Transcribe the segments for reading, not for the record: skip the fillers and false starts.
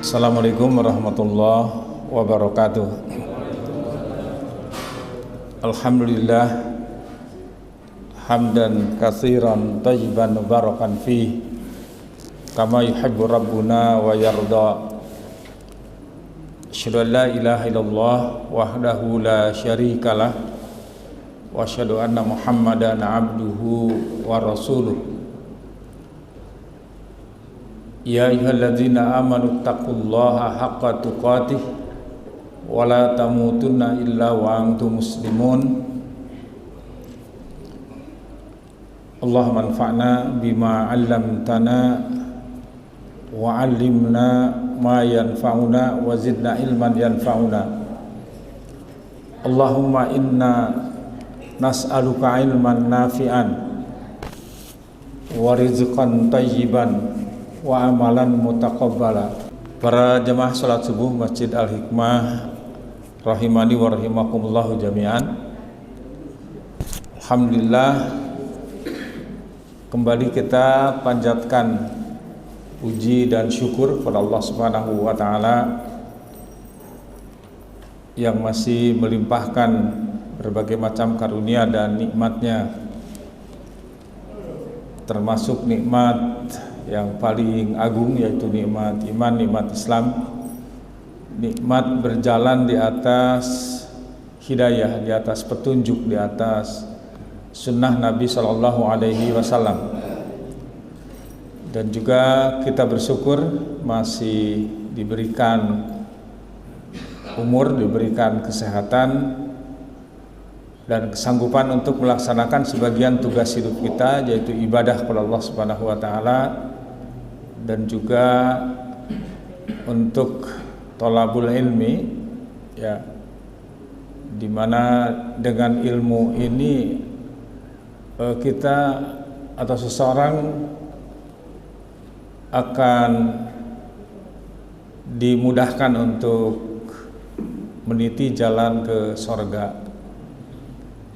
Assalamualaikum warahmatullahi wabarakatuh. Alhamdulillah hamdan katsiran thayyiban mubarakan fi kama yuhibbu rabbuna wa yarda. Asyhadu an la ilaha illallah wahdahu la syarikalah wa asyhadu anna Muhammadan abduhu wa rasuluh. Ya ayyuhalladzina amanu taqullaha haqqa tuqatih wa la tamutunna illa wa antum muslimun. Allahumma anfa'na bima 'allamtana wa 'allimna ma yanfa'una wa zidna ilman yanfa'una. Allahumma inna nas'aluka ilman nafi'an wa rizqan thayyiban wa amalan mutaqabbala. Para jemaah salat subuh Masjid Al-Hikmah rahimani wa rahimakumullah jami'an. Alhamdulillah, kembali kita panjatkan puji dan syukur kepada Allah Subhanahu wa taala yang masih melimpahkan berbagai macam karunia dan nikmatnya, termasuk nikmat yang paling agung yaitu nikmat iman, nikmat Islam, nikmat berjalan di atas hidayah, di atas petunjuk, di atas sunnah Nabi Shallallahu Alaihi Wasallam. Dan juga kita bersyukur masih diberikan umur, diberikan kesehatan dan kesanggupan untuk melaksanakan sebagian tugas hidup kita, yaitu ibadah kepada Allah Subhanahu wa taala, dan juga untuk thalabul ilmi, ya, dimana dengan ilmu ini kita atau seseorang akan dimudahkan untuk meniti jalan ke sorga,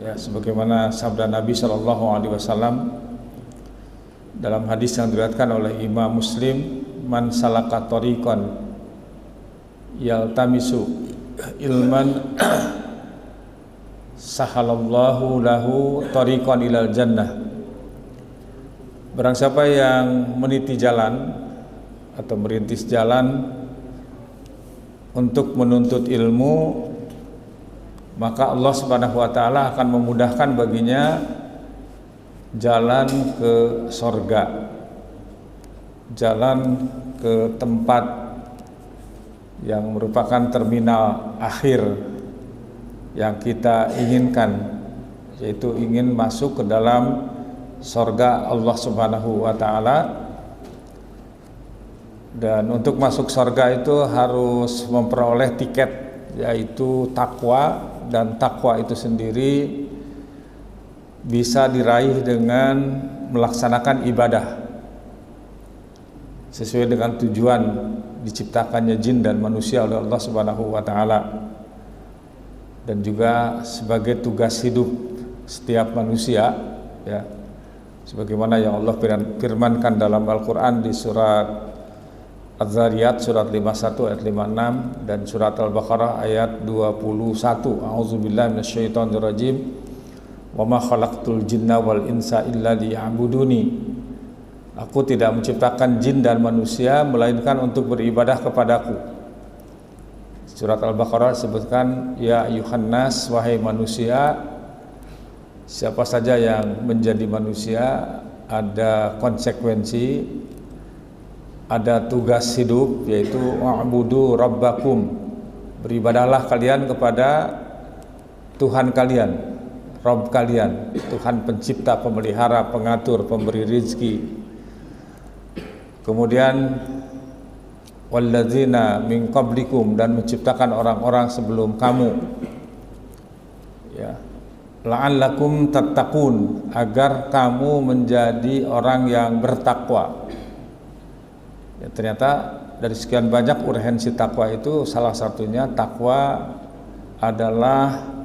ya, sebagaimana sabda Nabi Shallallahu Alaihi Wasallam dalam hadis yang diriwayatkan oleh Imam Muslim, man salaka tariqan yaltamisu ilman sahalallahu lahu tariqan ilal jannah. Barang siapa yang meniti jalan atau merintis jalan untuk menuntut ilmu, maka Allah Subhanahu wa taala akan memudahkan baginya jalan ke sorga, jalan ke tempat yang merupakan terminal akhir yang kita inginkan, yaitu ingin masuk ke dalam sorga Allah Subhanahu wa taala. Dan untuk masuk sorga itu harus memperoleh tiket, yaitu takwa, dan takwa itu sendiri bisa diraih dengan melaksanakan ibadah sesuai dengan tujuan diciptakannya jin dan manusia oleh Allah Subhanahu wa taala, dan juga sebagai tugas hidup setiap manusia, ya, sebagaimana yang Allah firmankan dalam Al-Qur'an di surat Az-Zariyat surat 51 ayat 56 dan surat Al-Baqarah ayat 21. A'udzubillahi minasyaitonirrajim. Wa ma khalaqtul jinna wal insa illa liya'buduni. Aku tidak menciptakan jin dan manusia melainkan untuk beribadah kepadaku. Surat Al-Baqarah sebutkan, ya ayyuhan nas, wahai manusia. Siapa saja yang menjadi manusia ada konsekuensi, ada tugas hidup, yaitu wa'budu rabbakum, beribadahlah kalian kepada Tuhan kalian, Rabb kalian, Tuhan pencipta, pemelihara, pengatur, pemberi rizki. Kemudian walladzina min qablikum, dan menciptakan orang-orang sebelum kamu, ya, la'allakum tattaqun, agar kamu menjadi orang yang bertakwa. Ya, ternyata dari sekian banyak urgensi takwa itu salah satunya takwa adalah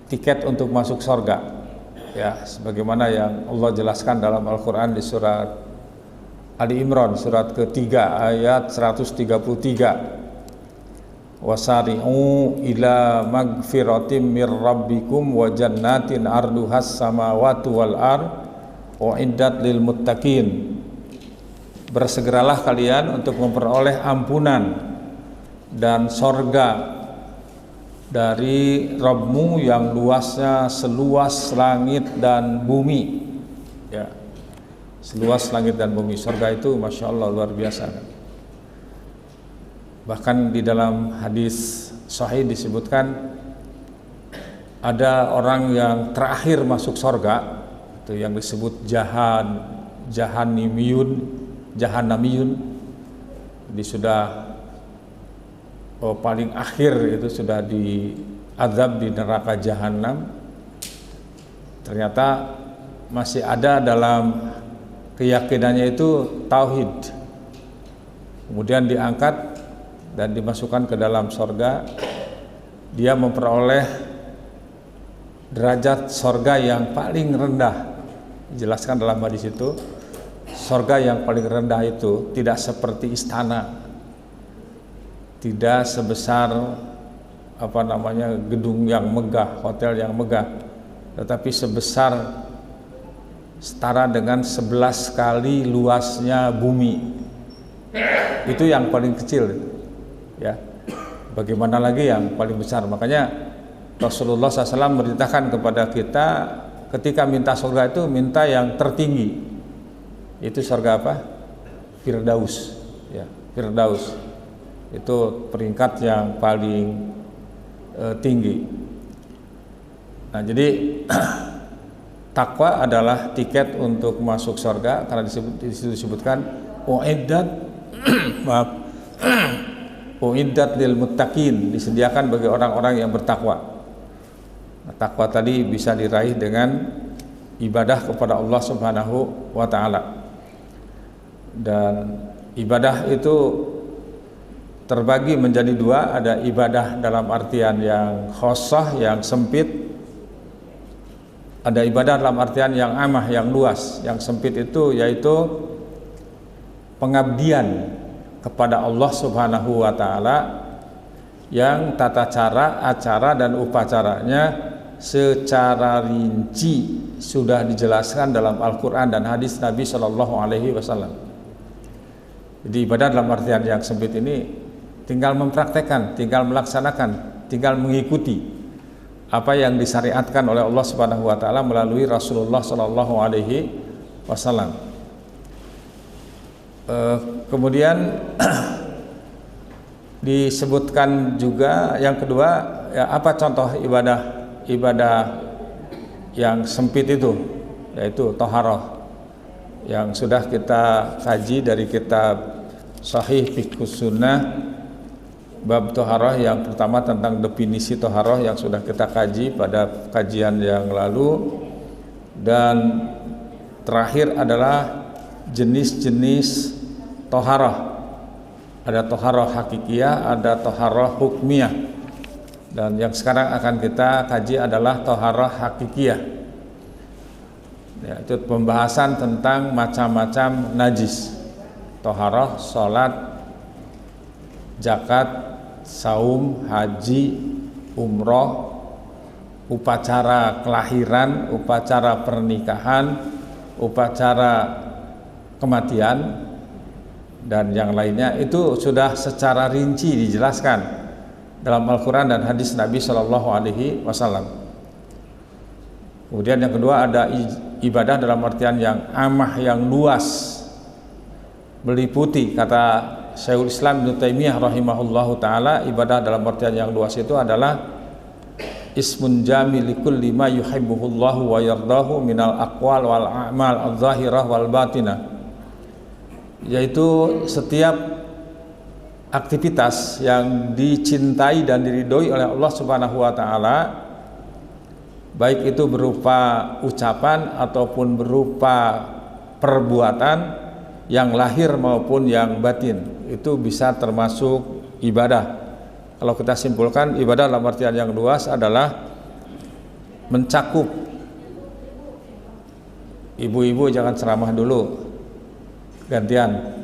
tiket untuk masuk surga, ya, sebagaimana yang Allah jelaskan dalam Al-Quran di surat Ali Imran surat ketiga ayat 133. Wasari'u ila magfiratim mir rabbikum wa jannatin arduhas samawati wal ard uiddat lil muttaqin. Bersegeralah kalian untuk memperoleh ampunan dan sorga dari Rabbmu yang luasnya seluas langit dan bumi, ya, seluas langit dan bumi. Sorga itu Masya Allah luar biasa. Bahkan di dalam hadis sahih disebutkan ada orang yang terakhir masuk sorga, itu yang disebut jahannamiyun. Jadi sudah paling akhir itu sudah diazab di neraka jahanam. Ternyata masih ada dalam keyakinannya itu tauhid. Kemudian diangkat dan dimasukkan ke dalam sorga. Dia memperoleh derajat sorga yang paling rendah. Dijelaskan dalam hadis itu, sorga yang paling rendah itu tidak seperti istana, tidak sebesar gedung yang megah, hotel yang megah, tetapi setara dengan 11 kali luasnya bumi. Itu yang paling kecil. Ya, bagaimana lagi yang paling besar? Makanya Rasulullah SAW memerintahkan kepada kita ketika minta surga itu minta yang tertinggi. Itu surga apa? Firdaus. Ya, Firdaus. Itu peringkat yang paling tinggi. Nah, jadi takwa adalah tiket untuk masuk surga karena disebutkan uiddat maaf uiddat lil muttaqin, disediakan bagi orang-orang yang bertakwa. Nah, takwa tadi bisa diraih dengan ibadah kepada Allah Subhanahu wa taala. Dan ibadah itu terbagi menjadi dua, ada ibadah dalam artian yang khossah, yang sempit. Ada ibadah dalam artian yang amah, yang luas. Yang sempit itu yaitu pengabdian kepada Allah Subhanahu wa taala yang tata cara, acara dan upacaranya secara rinci sudah dijelaskan dalam Al-Qur'an dan hadis Nabi Shallallahu alaihi wasallam. Jadi ibadah dalam artian yang sempit ini tinggal mempraktekkan, tinggal melaksanakan, tinggal mengikuti apa yang disyariatkan oleh Allah Subhanahu wa taala melalui Rasulullah Shallallahu alaihi wasallam. Kemudian disebutkan juga yang kedua, ya, apa contoh ibadah yang sempit itu, yaitu thaharah yang sudah kita kaji dari kitab Sahih Fiqhus Sunnah bab thaharah yang pertama tentang definisi thaharah yang sudah kita kaji pada kajian yang lalu, dan terakhir adalah jenis-jenis thaharah. Ada thaharah hakikiyah, ada thaharah hukmiyah. Dan yang sekarang akan kita kaji adalah thaharah hakikiyah. Ya, itu pembahasan tentang macam-macam najis. Thaharah, salat, zakat, saum, haji, umroh, upacara kelahiran, upacara pernikahan, upacara kematian, dan yang lainnya itu sudah secara rinci dijelaskan dalam Al-Quran dan hadis Nabi Shallallahu alaihi wasallam. Kemudian yang kedua ada ibadah dalam artian yang amah, yang luas, meliputi. Kata Syekhul Islam Ibnu Taimiyah rahimahullahu taala, ibadah dalam artian yang luas itu adalah ismun jami likulli ma yuhibbuhullahu wa yardahu minal aqwal wal a'mal adh-dhahirah wal batinah, yaitu setiap aktivitas yang dicintai dan diridhoi oleh Allah Subhanahu wa taala, baik itu berupa ucapan ataupun berupa perbuatan yang lahir maupun yang batin, itu bisa termasuk ibadah. Kalau kita simpulkan, ibadah dalam artian yang luas adalah mencakup. Ibu-ibu jangan ceramah dulu, gantian.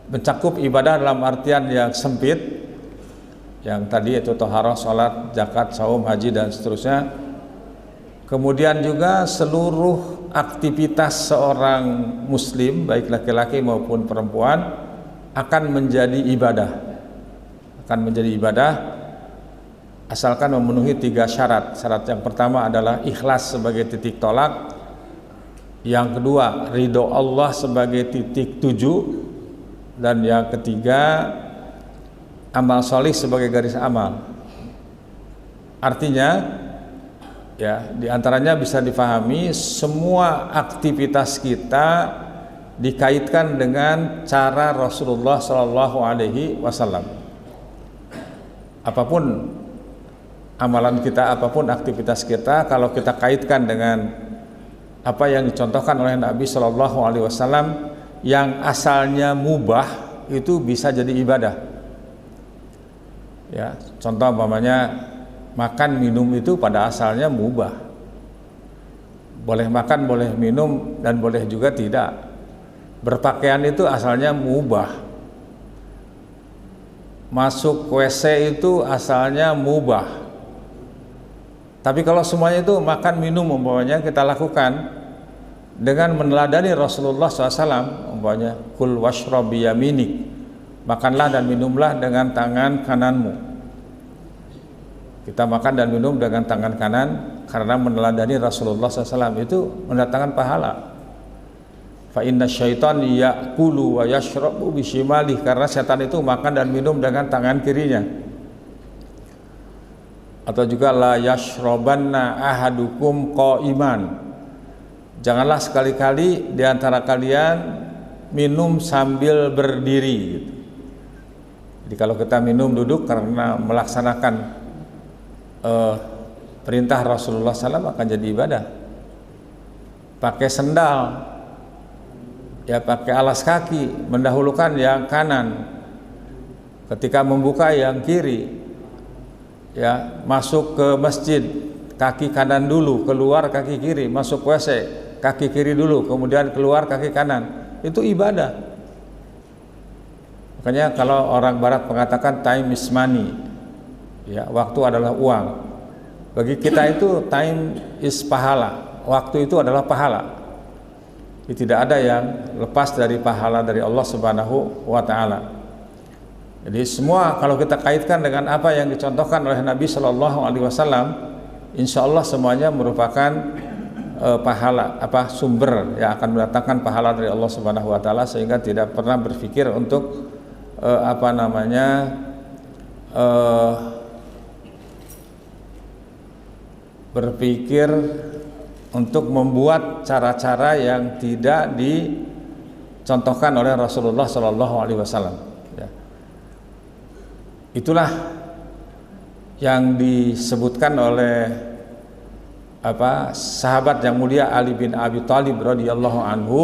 Mencakup ibadah dalam artian yang sempit, yang tadi itu toharoh, sholat, zakat, saum, haji dan seterusnya. Kemudian juga seluruh aktivitas seorang muslim baik laki-laki maupun perempuan akan menjadi ibadah, asalkan memenuhi 3 syarat. Syarat yang pertama adalah ikhlas sebagai titik tolak, yang kedua ridho Allah sebagai titik tuju, dan yang ketiga amal solih sebagai garis amal. Artinya ya, diantaranya bisa difahami semua aktivitas kita dikaitkan dengan cara Rasulullah Shallallahu Alaihi Wasallam. Apapun amalan kita, apapun aktivitas kita, kalau kita kaitkan dengan apa yang dicontohkan oleh Nabi Shallallahu Alaihi Wasallam yang asalnya mubah, itu bisa jadi ibadah. Ya, contoh umpamanya makan minum itu pada asalnya mubah, boleh makan, boleh minum, dan boleh juga tidak. Berpakaian itu asalnya mubah, masuk WC itu asalnya mubah. Tapi kalau semuanya itu makan minum umpamanya kita lakukan dengan meneladani Rasulullah SAW, umpamanya kul washrab biyaminik, makanlah dan minumlah dengan tangan kananmu. Kita makan dan minum dengan tangan kanan karena meneladani Rasulullah SAW, itu mendatangkan pahala. Fa inna syaitan ya'kulu wa yashrabu bishimalih, karena setan itu makan dan minum dengan tangan kirinya. Atau juga la yashrabanna ahadukum qa'iman, janganlah sekali-kali di antara kalian minum sambil berdiri gitu. Jadi kalau kita minum duduk karena melaksanakan perintah Rasulullah SAW akan jadi ibadah. Pakai sendal, ya pakai alas kaki, mendahulukan yang kanan, ketika membuka yang kiri. Ya, masuk ke masjid kaki kanan dulu, keluar kaki kiri, masuk WC kaki kiri dulu, kemudian keluar kaki kanan, itu ibadah. Makanya kalau orang barat mengatakan time is money, ya, waktu adalah uang. Bagi kita itu time is pahala, waktu itu adalah pahala. Jadi tidak ada yang lepas dari pahala dari Allah Subhanahu wa Ta'ala. Jadi semua kalau kita kaitkan dengan apa yang dicontohkan oleh Nabi Shallallahu Alaihi Wasallam, insya Allah semuanya merupakan pahala, sumber yang akan mendatangkan pahala dari Allah Subhanahu Wa Taala, sehingga tidak pernah berpikir untuk berpikir untuk membuat cara-cara yang tidak dicontohkan oleh Rasulullah Shallallahu Alaihi Wasallam. Itulah yang disebutkan oleh sahabat yang mulia Ali bin Abi Thalib radhiyallahu anhu.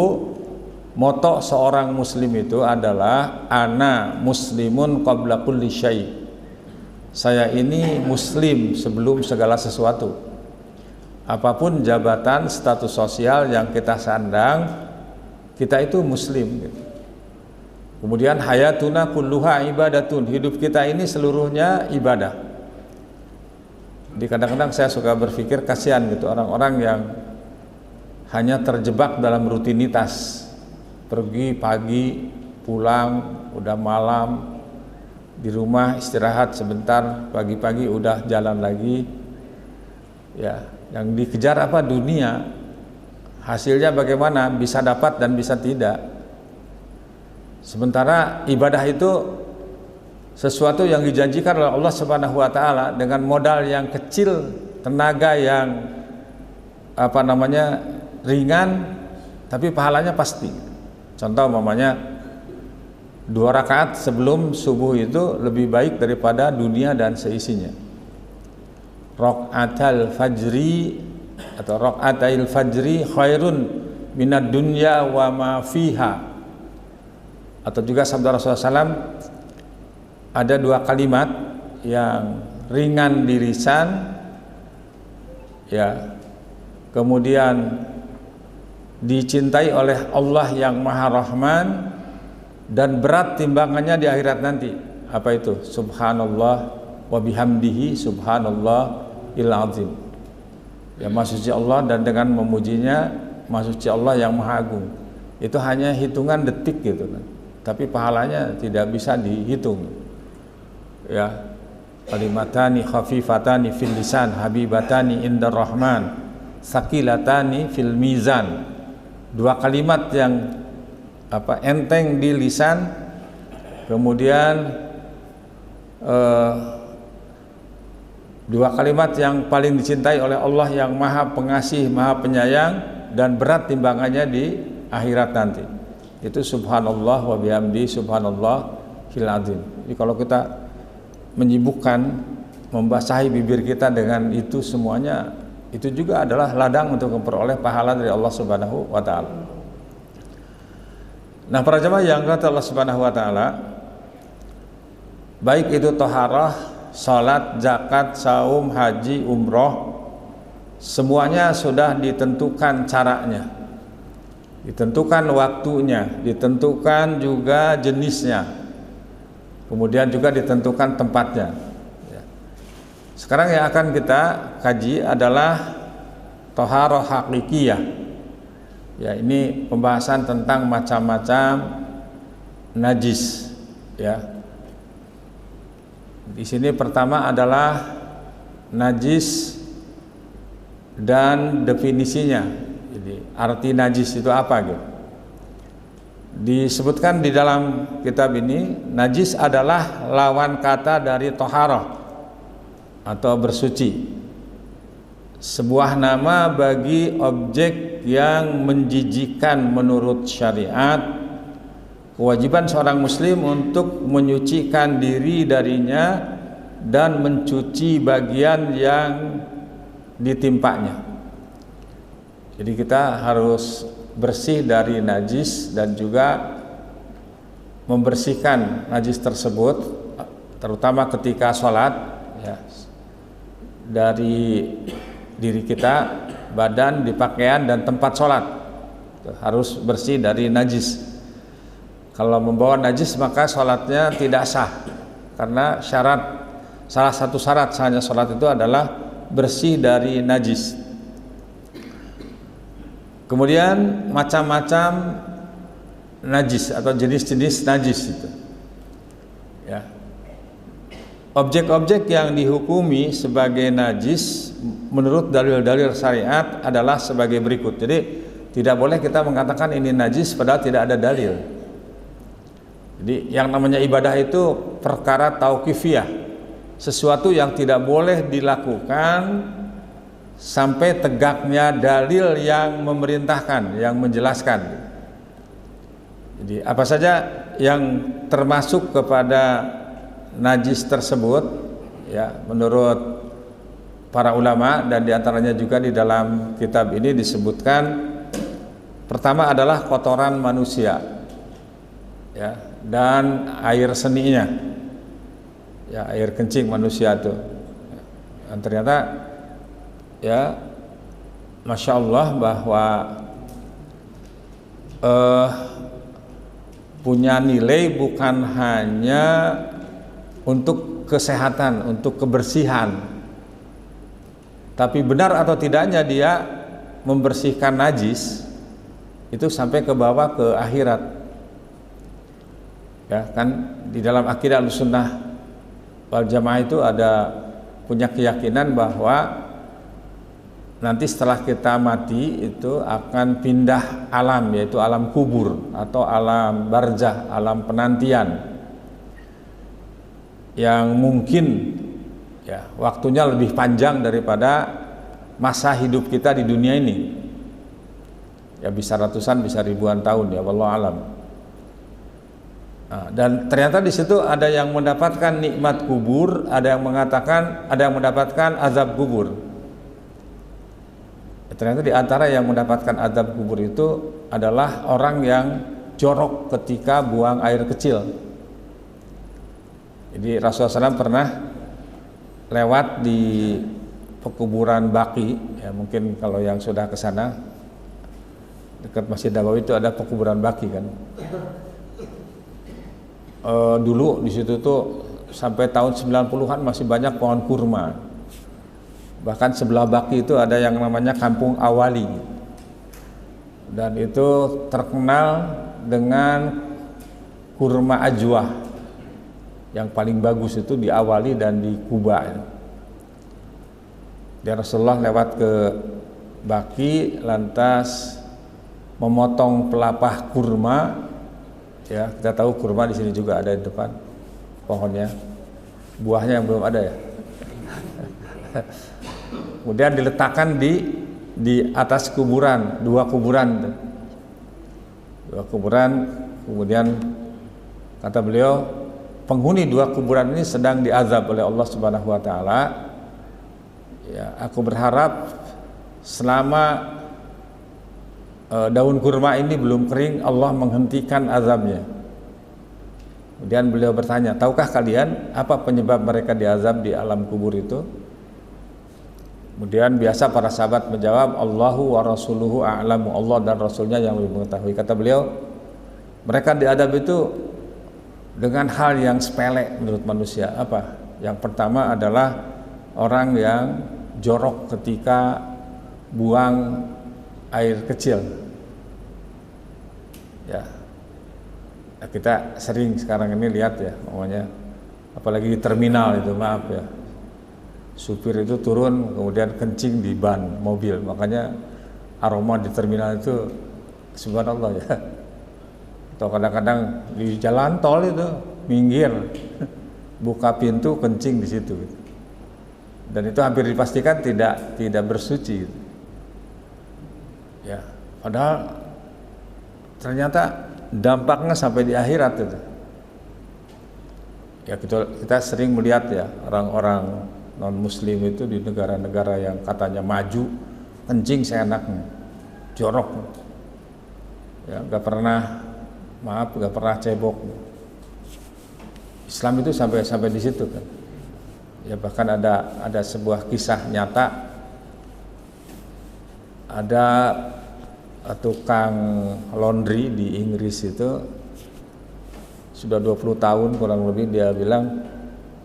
Moto seorang muslim itu adalah ana muslimun qabla kulli syai'. Saya ini muslim sebelum segala sesuatu. Apapun jabatan, status sosial yang kita sandang, kita itu muslim gitu. Kemudian hayatuna kulluha ibadatun, hidup kita ini seluruhnya ibadah. Jadi kadang-kadang saya suka berpikir kasihan gitu orang-orang yang hanya terjebak dalam rutinitas, pergi pagi, pulang, udah malam, di rumah istirahat sebentar, pagi-pagi udah jalan lagi. Ya, yang dikejar dunia, hasilnya bagaimana, bisa dapat dan bisa tidak. Sementara ibadah itu sesuatu yang dijanjikan oleh Allah Subhanahu wa Ta'ala dengan modal yang kecil, tenaga yang ringan, tapi pahalanya pasti. Contoh umpamanya 2 rakaat sebelum subuh itu lebih baik daripada dunia dan seisinya. Rakaatul fajri atau rakaatul fajri khairun minad dunya wa ma fiha. Atau juga sabda Rasulullah SAW, ada 2 kalimat yang ringan di lisan, ya, kemudian dicintai oleh Allah yang Maha Rahman, dan berat timbangannya di akhirat nanti. Apa itu? Subhanallah wa bihamdihi subhanallahil azim. Ya, Maha Suci Allah, dan dengan memujinya Maha Suci Allah yang Maha Agung. Itu hanya hitungan detik gitu kan. Tapi pahalanya tidak bisa dihitung. Ya. Kalimatani khafifatani fil lisan habibatani indar rahman sakilatani fil mizan. Dua kalimat yang enteng di lisan, kemudian dua kalimat yang paling dicintai oleh Allah yang Maha Pengasih, Maha Penyayang, dan berat timbangannya di akhirat nanti. Itu subhanallah wa bihamdi subhanallahil azim. Jadi kalau kita menyibukkan, membasahi bibir kita dengan itu semuanya, itu juga adalah ladang untuk memperoleh pahala dari Allah Subhanahu wa taala. Nah, para jemaah yang kata Allah Subhanahu wa taala, baik itu taharah, salat, zakat, saum, haji, umroh, semuanya sudah ditentukan caranya, ditentukan waktunya, ditentukan juga jenisnya, kemudian juga ditentukan tempatnya. Sekarang yang akan kita kaji adalah thaharah hakikiyah. Ya, ini pembahasan tentang macam-macam najis. Ya, di sini pertama adalah najis dan definisinya. Jadi arti najis itu apa gitu? Disebutkan di dalam kitab ini, najis adalah lawan kata dari toharoh atau bersuci, sebuah nama bagi objek yang menjijikan menurut syariat. Kewajiban seorang muslim untuk menyucikan diri darinya dan mencuci bagian yang ditimpanya. Jadi kita harus bersih dari najis dan juga membersihkan najis tersebut, terutama ketika sholat, ya, dari diri kita, badan, di pakaian dan tempat sholat harus bersih dari najis. Kalau membawa najis maka sholatnya tidak sah, karena salah satu syarat sahnya sholat itu adalah bersih dari najis. Kemudian macam-macam najis atau jenis-jenis najis itu. Ya. Objek-objek yang dihukumi sebagai najis menurut dalil-dalil syariat adalah sebagai berikut. Jadi tidak boleh kita mengatakan ini najis padahal tidak ada dalil. Jadi yang namanya ibadah itu perkara tauqifiyah, sesuatu yang tidak boleh dilakukan sampai tegaknya dalil yang memerintahkan, yang menjelaskan. Jadi apa saja yang termasuk kepada najis tersebut, ya, menurut para ulama, dan diantaranya juga di dalam kitab ini disebutkan, pertama adalah kotoran manusia, ya, dan air seninya, ya, air kencing manusia itu. Dan ternyata, ya, Masya Allah, bahwa punya nilai bukan hanya untuk kesehatan, untuk kebersihan, tapi benar atau tidaknya dia membersihkan najis itu sampai ke bawah, ke akhirat. Ya kan, di dalam akidah Ahlussunnah wal Jamaah itu ada punya keyakinan bahwa nanti setelah kita mati itu akan pindah alam, yaitu alam kubur atau alam barzah, alam penantian, yang mungkin, ya, waktunya lebih panjang daripada masa hidup kita di dunia ini. Ya, bisa ratusan, bisa ribuan tahun, ya, wallahu alam. Nah, dan ternyata di situ ada yang mendapatkan nikmat kubur, ada yang mendapatkan azab kubur. Ternyata di antara yang mendapatkan azab kubur itu adalah orang yang jorok ketika buang air kecil. Jadi Rasulullah SAW pernah lewat di pekuburan Baqi, ya, mungkin kalau yang sudah ke sana Dekat Masjid Nabawi itu ada pekuburan baki kan. Dulu di situ tuh sampai tahun 90-an masih banyak pohon kurma. Bahkan sebelah baki itu ada yang namanya Kampung Awali. Dan itu terkenal dengan kurma ajwa. Yang paling bagus itu di Awali dan di Kuba. Dan Rasulullah lewat ke baki lantas memotong pelapah kurma. Ya, kita tahu kurma di sini juga ada di depan pohonnya. Buahnya yang belum ada ya. Kemudian diletakkan di atas kuburan, dua kuburan. Kemudian kata beliau, penghuni dua kuburan ini sedang diazab oleh Allah Subhanahu wa taala. Ya, aku berharap selama daun kurma ini belum kering, Allah menghentikan azabnya. Kemudian beliau bertanya, tahukah kalian apa penyebab mereka diazab di alam kubur itu? Kemudian biasa para sahabat menjawab, Allahu wa rasuluhu a'lamu, Allah dan Rasulnya yang lebih mengetahui. Kata beliau, mereka diadab itu dengan hal yang sepele menurut manusia. Apa? Yang pertama adalah orang yang jorok ketika buang air kecil. Ya, kita sering sekarang ini lihat ya, namanya apalagi di terminal itu, maaf ya, supir itu turun kemudian kencing di ban mobil, makanya aroma di terminal itu subhanallah ya. Atau kadang-kadang di jalan tol itu minggir, buka pintu kencing di situ, dan itu hampir dipastikan tidak bersuci. Ya, padahal ternyata dampaknya sampai di akhirat itu. Ya, kita sering melihat ya orang-orang non muslim itu di negara-negara yang katanya maju, kencing seenaknya, jorok. Ya, nggak pernah cebok. Islam itu sampai di situ kan. Ya, bahkan ada sebuah kisah nyata. Ada tukang laundry di Inggris itu sudah 20 tahun kurang lebih, dia bilang,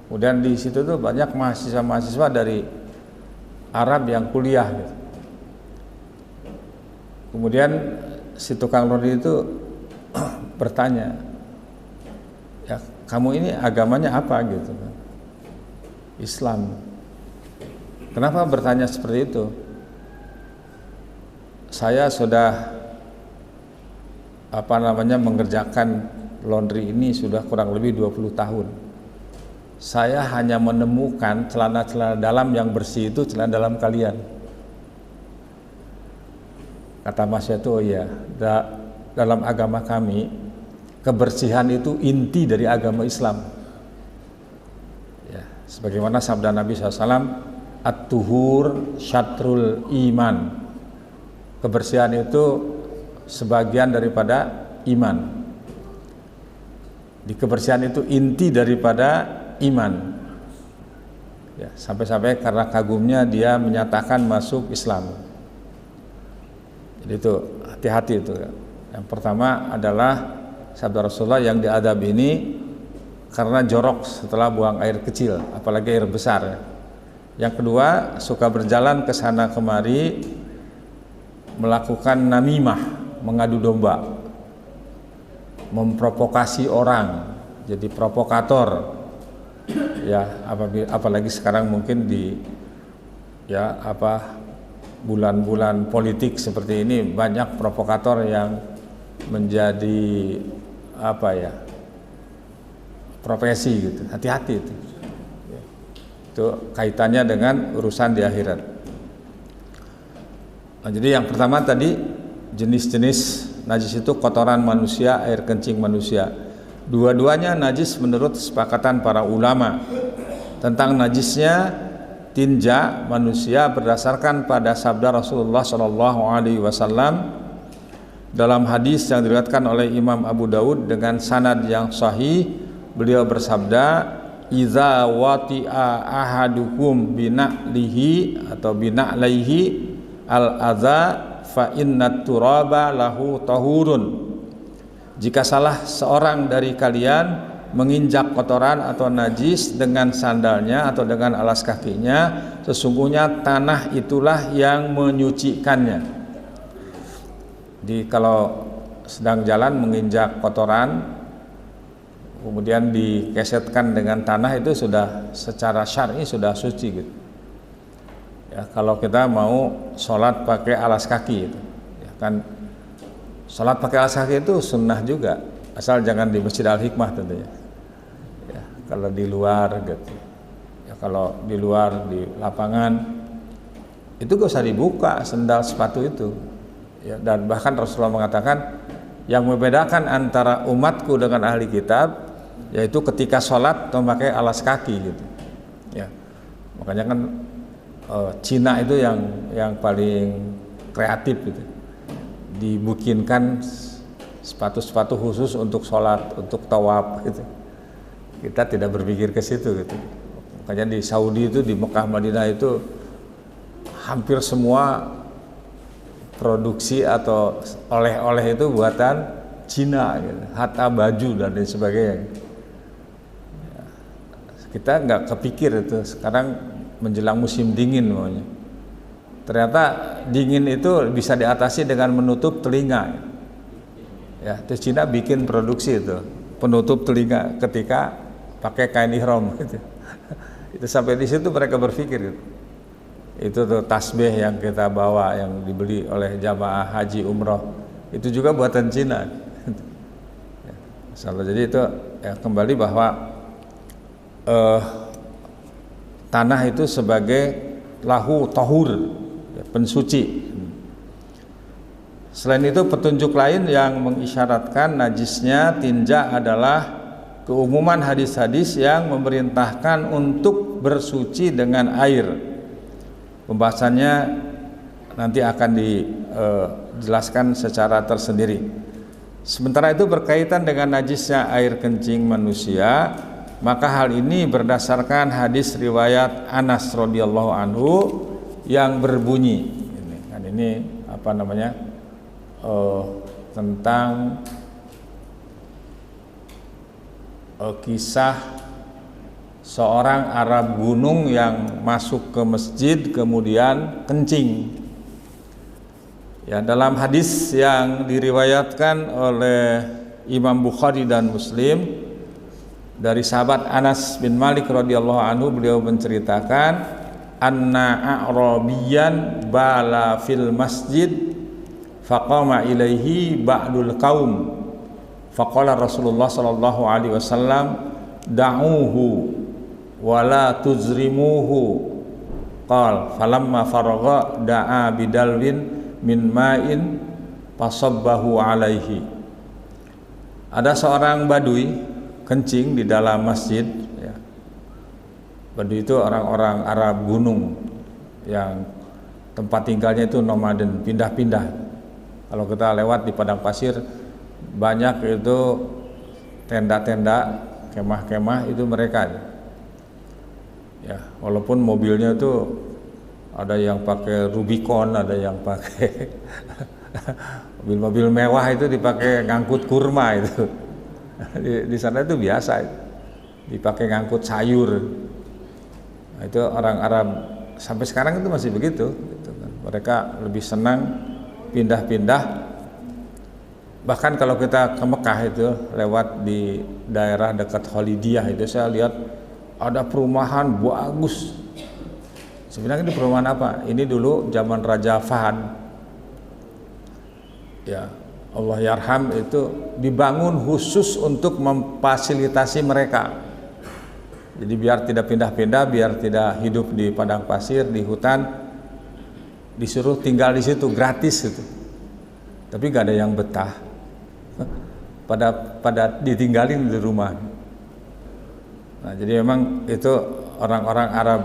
kemudian di situ tuh banyak mahasiswa dari Arab yang kuliah gitu. Kemudian si tukang laundry itu bertanya, ya kamu ini agamanya apa gitu kan? Islam. Kenapa bertanya seperti itu? Saya sudah mengerjakan laundry ini sudah kurang lebih 20 tahun. Saya hanya menemukan celana-celana dalam yang bersih itu celana dalam kalian. Kata Mas itu, oh iya, dalam agama kami kebersihan itu inti dari agama Islam. Ya, sebagaimana sabda Nabi SAW, at-tuhur syatrul iman. Kebersihan itu sebagian daripada iman. Di kebersihan itu inti daripada iman. Ya, sampai-sampai karena kagumnya dia menyatakan masuk Islam. Jadi itu hati-hati itu. Yang pertama adalah sabda Rasulullah, yang diadab ini karena jorok setelah buang air kecil, apalagi air besar. Yang kedua, suka berjalan ke sana kemari, melakukan namimah, mengadu domba, memprovokasi orang, jadi provokator. Ya, apalagi sekarang mungkin di bulan-bulan politik seperti ini banyak provokator yang menjadi profesi gitu. Hati-hati itu. Itu kaitannya dengan urusan di akhirat. Nah, jadi yang pertama tadi jenis-jenis najis itu kotoran manusia, air kencing manusia. Dua-duanya najis menurut kesepakatan para ulama. Tentang najisnya tinja manusia berdasarkan pada sabda Rasulullah SAW dalam hadis yang diriwayatkan oleh Imam Abu Daud dengan sanad yang sahih. Beliau bersabda, "Idza wati'a ahadukum bina'lihi atau bina'laihi al-adza fa innat turaba lahu tahurun. Jika salah seorang dari kalian menginjak kotoran atau najis dengan sandalnya atau dengan alas kakinya, sesungguhnya tanah itulah yang menyucikannya. Jadi kalau sedang jalan menginjak kotoran kemudian dikesetkan dengan tanah, itu sudah secara syar'i sudah suci gitu. Ya, kalau kita mau sholat pakai alas kaki itu, ya kan, sholat pakai alas kaki itu sunnah juga, asal jangan di Masjid Al-Hikmah tentunya. Ya, kalau di luar gitu, ya kalau di luar di lapangan itu gak usah dibuka sendal sepatu itu. Ya, dan bahkan Rasulullah mengatakan yang membedakan antara umatku dengan ahli kitab yaitu ketika sholat memakai alas kaki gitu. Ya, makanya kan Cina itu yang paling kreatif gitu, dibikinkan sepatu-sepatu khusus untuk sholat, untuk tawaf gitu. Kita tidak berpikir ke situ gitu. Makanya di Saudi itu, di Mekah Madinah itu hampir semua produksi atau oleh-oleh itu buatan Cina gitu. Hatta baju dan lain sebagainya. Ya, kita nggak kepikir itu sekarang menjelang musim dingin maunya. Ternyata dingin itu bisa diatasi dengan menutup telinga. Ya, terus Cina bikin produksi itu penutup telinga ketika pakai kain ihram gitu. Itu sampai di situ mereka berpikir gitu. Itu tuh tasbih yang kita bawa yang dibeli oleh jamaah haji umroh itu juga buatan Cina. Ya, jadi itu ya, kembali bahwa tanah itu sebagai lahu tahur, ya, pensuci. Selain itu petunjuk lain yang mengisyaratkan najisnya tinja adalah keumuman hadis-hadis yang memerintahkan untuk bersuci dengan air. Pembahasannya nanti akan dijelaskan secara tersendiri. Sementara itu berkaitan dengan najisnya air kencing manusia, maka hal ini berdasarkan hadis riwayat Anas radhiyallahu anhu yang berbunyi ini apa namanya tentang kisah seorang Arab gunung yang masuk ke masjid kemudian kencing. Ya, dalam hadis yang diriwayatkan oleh Imam Bukhari dan Muslim dari sahabat Anas bin Malik radhiyallahu anhu, beliau menceritakan anna a'rabiyan bala fil masjid faqama ilaihi ba'dul qaum faqala Rasulullah sallallahu alaihi wasallam da'uhu wala tuzrimuhu qal falamma faragha da'a bidalwin min ma'in fasabbahu alaihi. Ada seorang badui kencing di dalam masjid, ya. Badui itu orang-orang Arab gunung yang tempat tinggalnya itu nomaden, pindah-pindah. Kalau kita lewat di padang pasir banyak itu tenda-tenda, kemah-kemah itu mereka. Ya, walaupun mobilnya itu ada yang pakai Rubicon, ada yang pakai mobil-mobil mewah itu dipakai ngangkut kurma itu. Di sana itu biasa, dipakai ngangkut sayur. Nah, itu orang Arab sampai sekarang itu masih begitu. Gitu kan. Mereka lebih senang pindah-pindah. Bahkan kalau kita ke Mekah itu lewat di daerah dekat Khalidiyah itu saya lihat ada perumahan bagus. Sebenarnya ini perumahan apa? Ini dulu zaman Raja Fahad. Ya, Allah yarham itu dibangun khusus untuk memfasilitasi mereka. Jadi biar tidak pindah-pindah, biar tidak hidup di padang pasir, di hutan, disuruh tinggal di situ gratis itu. Tapi nggak ada yang betah. Pada ditinggalin di rumah. Nah, jadi memang itu orang-orang Arab.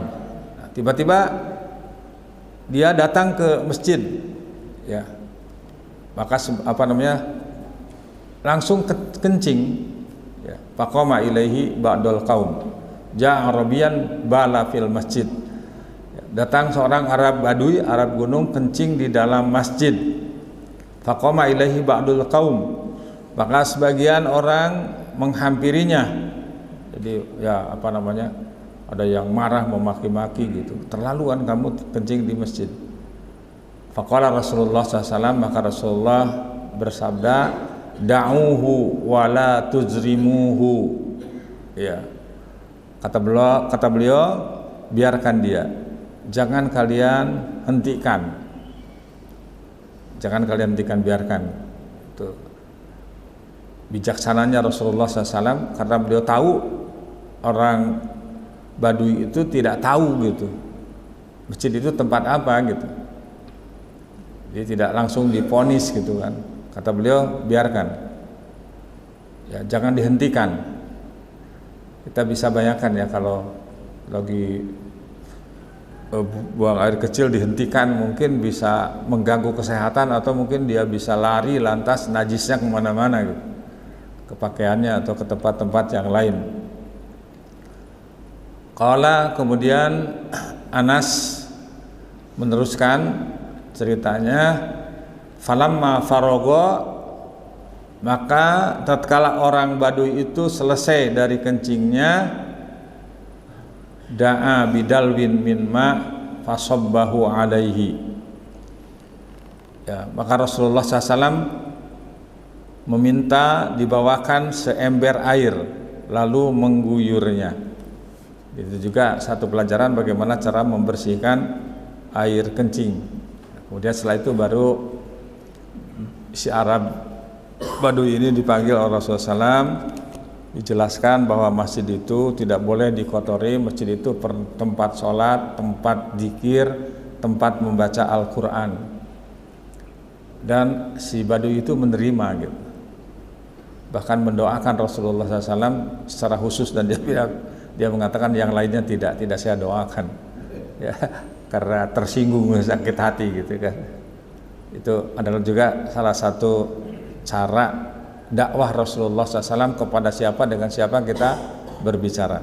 Tiba-tiba dia datang ke masjid, ya, maka langsung kencing, ya. Faqama ilaihi ba'dul qaum ja'a arabiyan bala fil masjid. Datang seorang Arab badui, Arab gunung kencing di dalam masjid. Faqama ilaihi ba'dul qaum, maka sebagian orang menghampirinya. Jadi ya apa namanya, ada yang marah memaki-maki gitu, terlaluan kamu kencing di masjid. Faqala Rasulullah SAW, maka Rasulullah bersabda, da'uhu wa la tuzrimuhu. Ya, kata beliau, biarkan dia, jangan kalian hentikan. Jangan kalian hentikan, biarkan. Itu bijaksananya Rasulullah SAW, karena beliau tahu orang Baduy itu tidak tahu gitu masjid itu tempat apa gitu. Dia tidak langsung diponis gitu kan. Kata beliau, biarkan. Ya, jangan dihentikan. Kita bisa bayangkan ya, kalau lagi buang air kecil dihentikan, mungkin bisa mengganggu kesehatan, atau mungkin dia bisa lari lantas najisnya kemana-mana gitu, ke pakaiannya atau ke tempat-tempat yang lain. Qala, kemudian Anas meneruskan ceritanya, falamma farogo, maka tatkala orang Baduy itu selesai dari kencingnya, da'a bidalwin min ma fasabbahu alaihi. Ya, maka Rasulullah SAW meminta dibawakan seember air lalu mengguyurnya. Itu juga satu pelajaran bagaimana cara membersihkan air kencing. Kemudian setelah itu baru si Arab Baduy ini dipanggil oleh Rasulullah SAW, dijelaskan bahwa masjid itu tidak boleh dikotori. Masjid itu tempat sholat, tempat zikir, tempat membaca Al-Quran. Dan si Baduy itu menerima gitu, bahkan mendoakan Rasulullah SAW secara khusus, dan dia mengatakan yang lainnya tidak saya doakan ya, karena tersinggung, sakit hati gitu kan. Itu adalah juga salah satu cara dakwah Rasulullah SAW kepada siapa, dengan siapa kita berbicara.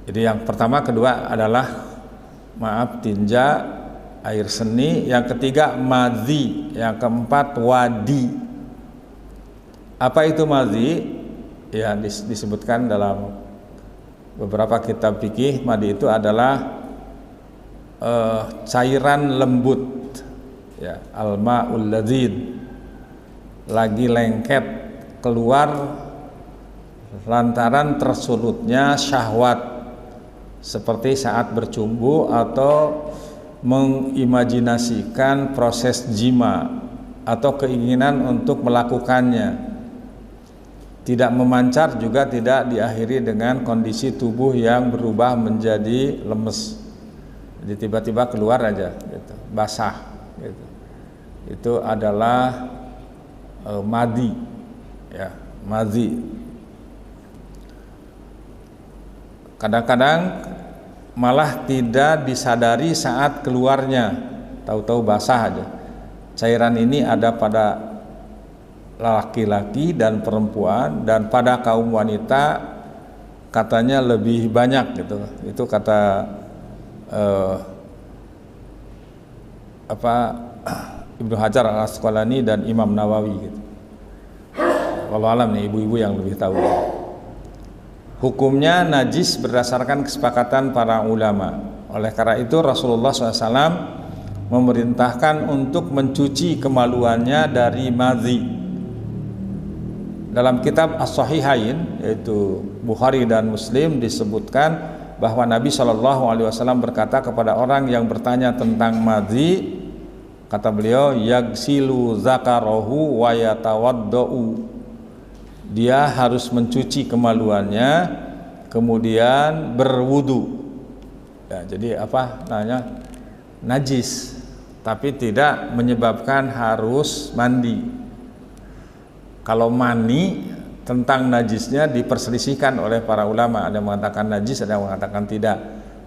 Jadi yang pertama, kedua adalah maaf tinja, air seni, yang ketiga madhi, yang keempat wadi. Apa itu madhi? Ya, disebutkan dalam beberapa kitab fikih, madhi itu adalah cairan lembut ya, al-ma'ul ladzid, lagi lengket keluar lantaran tersurutnya syahwat, seperti saat bercumbu atau mengimajinasikan proses jima atau keinginan untuk melakukannya. Tidak memancar, juga tidak diakhiri dengan kondisi tubuh yang berubah menjadi lemes. Jadi tiba-tiba keluar aja gitu, basah gitu. Itu adalah madhi ya, madhi. Kadang-kadang malah tidak disadari saat keluarnya, tahu-tahu basah aja. Cairan ini ada pada laki-laki dan perempuan, dan pada kaum wanita katanya lebih banyak gitu. Itu kata Ibnu Hajar Al-Asqalani dan Imam Nawawi gitu. Wallahu alam nih, ibu-ibu yang lebih tahu. Hukumnya najis berdasarkan kesepakatan para ulama. Oleh karena itu Rasulullah SAW memerintahkan untuk mencuci kemaluannya dari madhi. Dalam kitab As-Sahihain, yaitu Bukhari dan Muslim, disebutkan bahwa Nabi SAW berkata kepada orang yang bertanya tentang madhi, kata beliau, yagsilu zakarahu wa yatawaddau. Dia harus mencuci kemaluannya, kemudian berwudu. Ya, jadi apa namanya, najis, tapi tidak menyebabkan harus mandi. Kalau mani, tentang najisnya diperselisihkan oleh para ulama. Ada yang mengatakan najis, ada yang mengatakan tidak.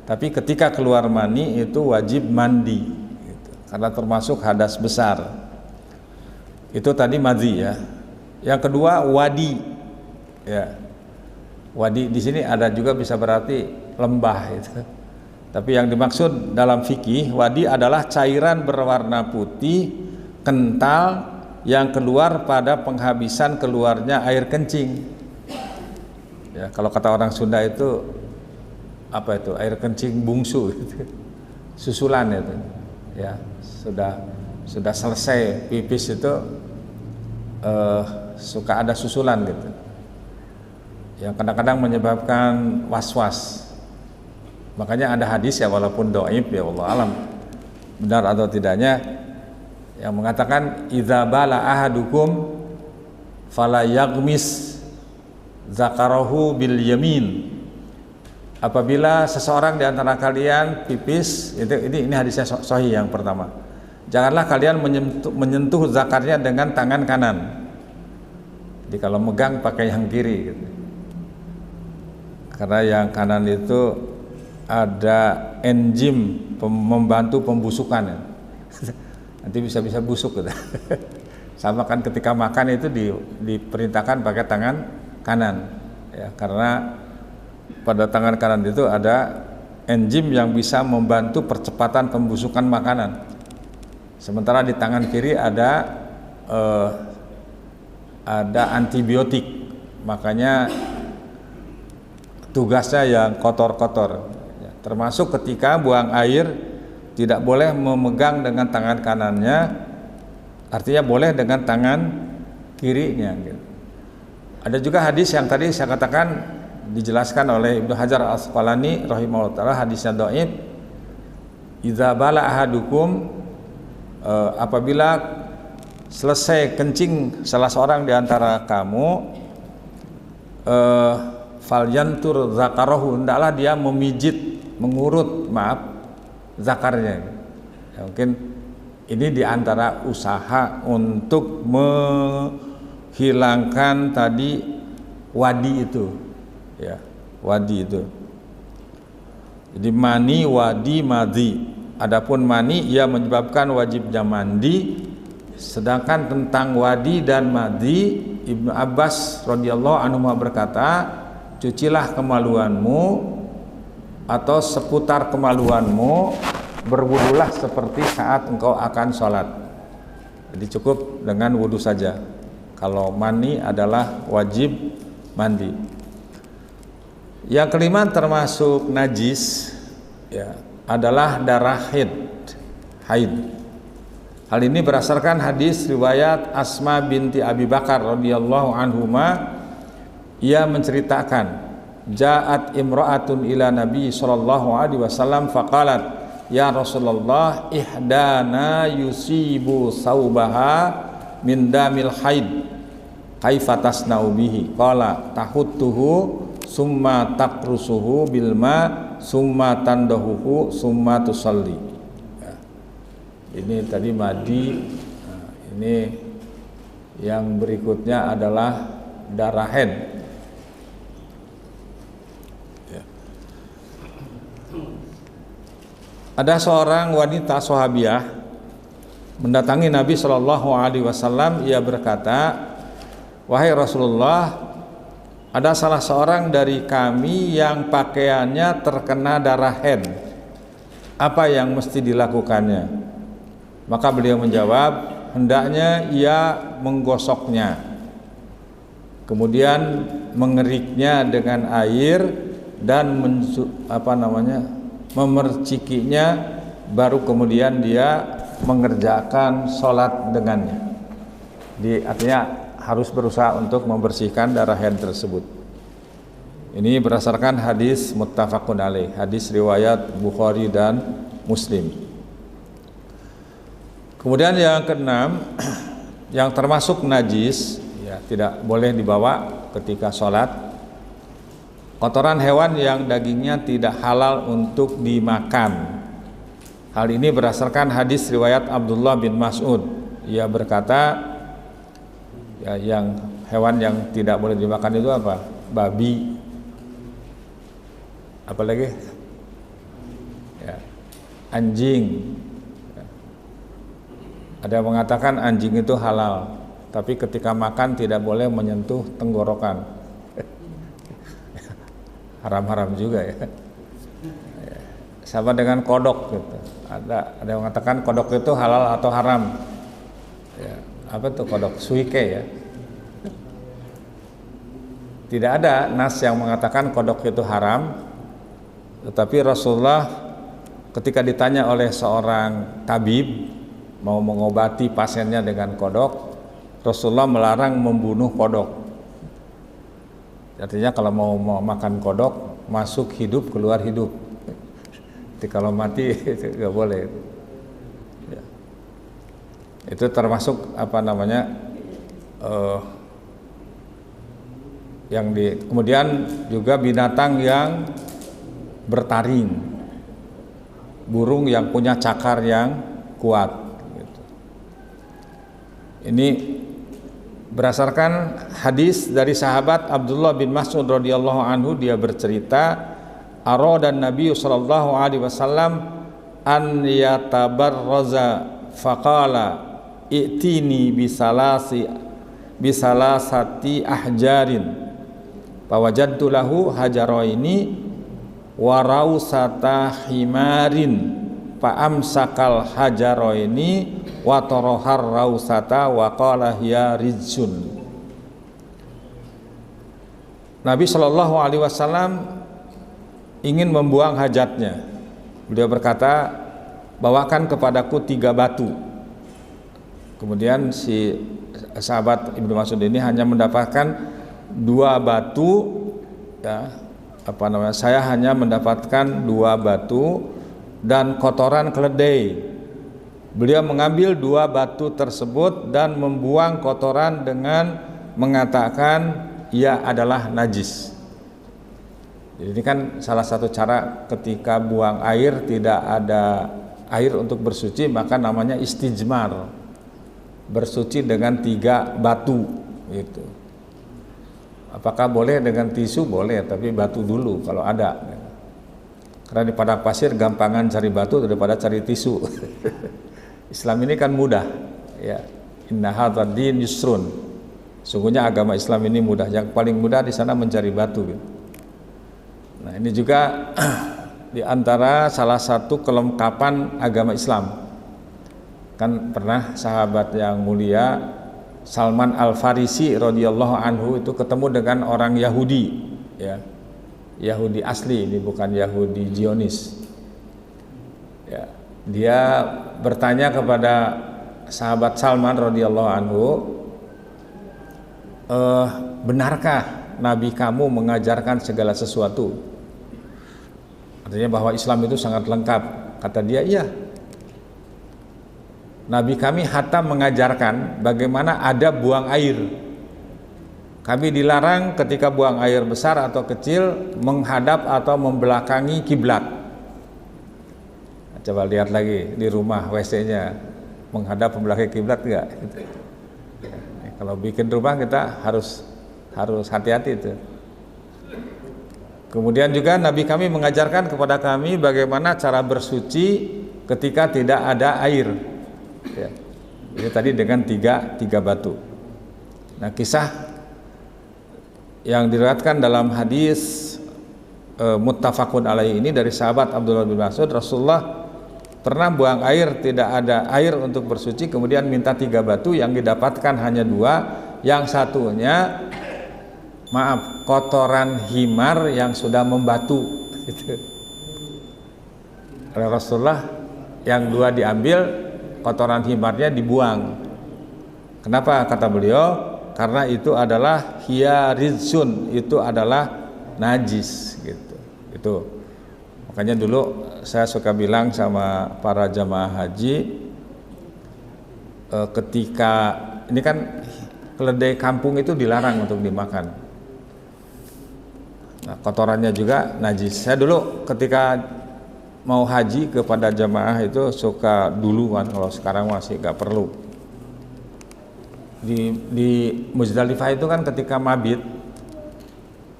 Tapi ketika keluar mani itu wajib mandi gitu, karena termasuk hadas besar. Itu tadi madhi ya. Yang kedua wadi ya. Wadi di sini ada juga bisa berarti lembah gitu. Tapi yang dimaksud dalam fikih, wadi adalah cairan berwarna putih kental yang keluar pada penghabisan keluarnya air kencing. Ya, kalau kata orang Sunda itu apa itu? Air kencing bungsu gitu. Susulan itu. Ya, sudah selesai pipis itu suka ada susulan gitu. Yang kadang-kadang menyebabkan was-was. Makanya ada hadis ya, walaupun dhaif ya, wallahu alam benar atau tidaknya, yang mengatakan idza bala ahadukum fala yaghmis zakarahu bil yamin. Apabila seseorang di antara kalian pipis, ini hadisnya sahih yang pertama. Janganlah kalian menyentuh zakarnya dengan tangan kanan. Jadi kalau megang pakai yang kiri gitu. Karena yang kanan itu ada enzim membantu pembusukan ya. Nanti bisa busuk gitu. Sama kan ketika makan itu diperintahkan pakai tangan kanan ya, karena pada tangan kanan itu ada enzim yang bisa membantu percepatan pembusukan makanan. Sementara di tangan kiri ada antibiotik, makanya tugasnya yang kotor-kotor. Termasuk ketika buang air tidak boleh memegang dengan tangan kanannya, artinya boleh dengan tangan kirinya gitu. Ada juga hadis yang tadi saya katakan dijelaskan oleh Ibnu Hajar Al-Asqalani rahimahullah taala, hadisnya dhaif. Idza bala ahadukum, apabila selesai kencing salah seorang di antara kamu, falyantur zakarahu, hendaklah dia mengurut zakarnya. Ya, mungkin ini diantara usaha untuk menghilangkan tadi wadi itu, ya, wadi itu. Jadi mani, wadi, madhi. Adapun mani ia menyebabkan wajibnya mandi, sedangkan tentang wadi dan madhi, Ibnu Abbas radhiyallahu anhu berkata, cucilah kemaluanmu atau seputar kemaluanmu, berwudulah seperti saat engkau akan sholat. Jadi cukup dengan wudu saja. Kalau mani adalah wajib mandi. Yang kelima termasuk najis ya, adalah darah haid. Hal ini berdasarkan hadis riwayat Asma binti Abi Bakar radhiyallahu anhuma. Ia menceritakan, ja'at imra'atun ila Nabi sallallahu alaihi wasallam faqalat, ya Rasulullah, ihdana yusibu saubaha min damil haid, kaifa tasna'u bihi? Qala tahuttuhu summa taqrusuhu bil ma summa tandahuhu summa tusalli. Ya. Ini tadi madi. Nah, ini yang berikutnya adalah darah haid. Ada seorang wanita sahabiah mendatangi Nabi Shallallahu Alaihi Wasallam. Ia berkata, wahai Rasulullah, ada salah seorang dari kami yang pakaiannya terkena darah haid. Apa yang mesti dilakukannya? Maka beliau menjawab, hendaknya ia menggosoknya, kemudian mengeriknya dengan air dan memercikinya, baru kemudian dia mengerjakan sholat dengannya. Artinya harus berusaha untuk membersihkan darah haid tersebut. Ini berdasarkan hadis muttafaqun alaih, hadis riwayat Bukhari dan Muslim. Kemudian yang keenam, yang termasuk najis, ya, tidak boleh dibawa ketika sholat, kotoran hewan yang dagingnya tidak halal untuk dimakan. Hal ini berdasarkan hadis riwayat Abdullah bin Mas'ud. Ia berkata, ya, yang hewan yang tidak boleh dimakan itu apa? Babi. Apalagi? Ya, anjing. Ya. Ada yang mengatakan anjing itu halal, tapi ketika makan tidak boleh menyentuh tenggorokan. Haram-haram juga ya. Sama dengan kodok gitu. Ada yang mengatakan kodok itu halal atau haram. Ya, apa tuh kodok? Suike ya. Tidak ada nas yang mengatakan kodok itu haram, tetapi Rasulullah ketika ditanya oleh seorang tabib mau mengobati pasiennya dengan kodok, Rasulullah melarang membunuh kodok. Artinya kalau mau makan kodok, masuk hidup keluar hidup. Jadi kalau mati itu nggak boleh. Ya. Itu termasuk apa namanya? Kemudian juga binatang yang bertaring, burung yang punya cakar yang kuat gitu. Ini berdasarkan hadis dari sahabat Abdullah bin Mas'ud radhiyallahu anhu, dia bercerita dan Nabi sallallahu alaihi wasallam an yatabarraza faqala i'tini bisalasati ahjarin fawajadtu lahu hajaraini warausata himarin faamsakal hajaraini wa torohar rausata wa qala hiya rizun. Nabi Shallallahu alaihi wasallam ingin membuang hajatnya. Beliau berkata, bawakan kepadaku 3 batu. Kemudian si sahabat Ibnu Mas'ud ini hanya mendapatkan 2 batu, ya, apa namanya? Saya hanya mendapatkan 2 batu dan kotoran keledai. Beliau mengambil 2 batu tersebut dan membuang kotoran dengan mengatakan ia adalah najis. Jadi ini kan salah satu cara ketika buang air tidak ada air untuk bersuci, maka namanya istijmar, bersuci dengan 3 batu gitu. Apakah boleh dengan tisu? Boleh, tapi batu dulu kalau ada. Karena di padang pasir gampangan cari batu daripada cari tisu. Islam ini kan mudah, ya. Inna hadzal din yusrun. Sungguhnya agama Islam ini mudah. Yang paling mudah di sana mencari batu. Gitu. Nah, ini juga di antara salah satu kelengkapan agama Islam. Kan pernah sahabat yang mulia Salman Al-Farisi radhiyallahu anhu itu ketemu dengan orang Yahudi, ya. Yahudi asli, ini bukan Yahudi Zionis. Ya, dia bertanya kepada sahabat Salman radhiyallahu anhu, benarkah Nabi kamu mengajarkan segala sesuatu? Artinya bahwa Islam itu sangat lengkap. Kata dia, iya. Nabi kami hatta mengajarkan bagaimana adab buang air. Kami dilarang ketika buang air besar atau kecil menghadap atau membelakangi kiblat. Coba lihat lagi di rumah WC-nya menghadap membelakangi kiblat enggak? Kalau bikin rumah kita harus hati-hati itu. Kemudian juga Nabi kami mengajarkan kepada kami bagaimana cara bersuci ketika tidak ada air. Ya. Ini tadi dengan tiga batu. Nah, kisah yang diriwayatkan dalam hadis muttafaqun alaihi ini dari sahabat Abdullah bin Mas'ud, Rasulullah pernah buang air, tidak ada air untuk bersuci, kemudian minta 3 batu, yang didapatkan hanya 2, yang satunya kotoran himar yang sudah membatu gitu. Oleh Rasulullah, yang 2 diambil, kotoran himarnya dibuang. Kenapa? Kata beliau, karena itu adalah hiyarizun, itu adalah najis gitu. Itu makanya dulu saya suka bilang sama para jamaah haji, ketika ini kan keledai kampung itu dilarang untuk dimakan. Nah, kotorannya juga najis. Saya dulu ketika mau haji kepada jamaah itu suka duluan, kalau sekarang masih nggak perlu. Di Muzdalifah itu kan ketika mabit